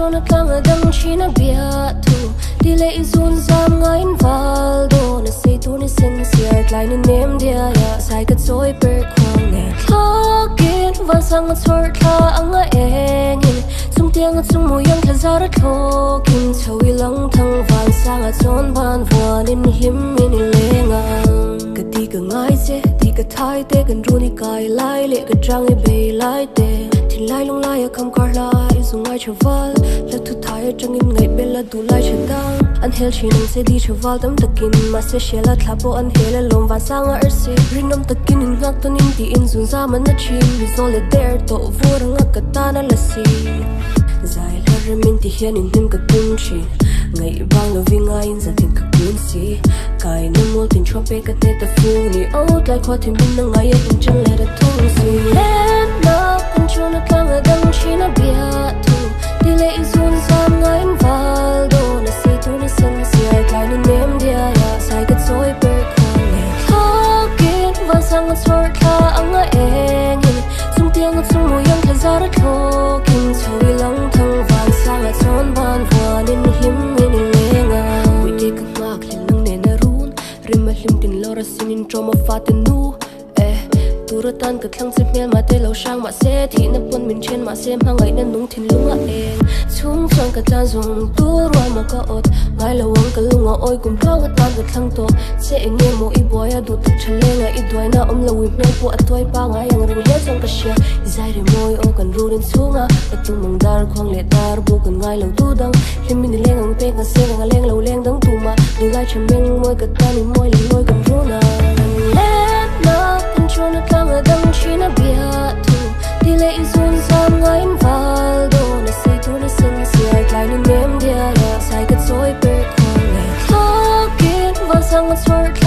chona tlang dang china Biahthu dilei Zunzam ngaiin valdo na sei tu ni sensiar tlai ni nem diaiah sai ka choi perhkhuang ne Thlawkin van sanga chhawrthla anga engin tianga chung iang thlazara Thlawkin chawi lang thangvan sanga chawnban vuanin Hlimin lenga kati ka ngai che ti ka thaite kan runi kai lai le ka trang e bei lai te thin lai long lai kam kar lai zungai chaval la thu thai tangin ngai bela du lai chandang an hel chinang se di chaval tam takin ma se shela thlapo an hel lom van sanga arsi rinom takin in ngak tonin ti in Zunzam na chin rizole der to vorang katana lasi zai la remin ti hian in nim ka tung chi ngai bang lo vi ngaiin za tin ka kun si kai na mol tin chope ka te ta fu ni out like what him bin ngai in chan le da tung si lenna kan chona tlang dang china Biahthu dilei Zunzam ngaiin valdo na sei tu ni sensiar tlai ni nem diaiah sai ka choi perhkhuang ne Thlawkin van sanga chhawrthla anga engin tianga chung iang thlazara Thlawkin chawi lang thangvan sanga chawnban vuanin Hlimin lenga we take a mark nang ne na run rimma hlim tin lora sinin trauma fatenu turatan ka thlang se mel ma te lo sang ma se thi na pon min chen ma se ma ngai na nung thin lunga eng chung chang ka tan zong turwa ma ka ot ngai lo wang ka lunga oi kum thang ka tan ka thlang to se enge mo i boya du tak chalenga i doi na lo wi me pu atoi pa ngai ang ring he chang ka sia zai re moi o kan rurin chunga atung mang dar khwang le dar bu kan ngai lo tu dang Hlimin leng ang pe ka se nga leng lo leng dang tu ma du lai chameng moi ka tan ni moi le moi kan runa chona tlang dang china Biahthu dilei Zunzam ngaiin valdo na sei tu ni sensiar tlai ni nem diaiah sai ka choi perhkhuang ne Thlawkin van sanga chhawrthla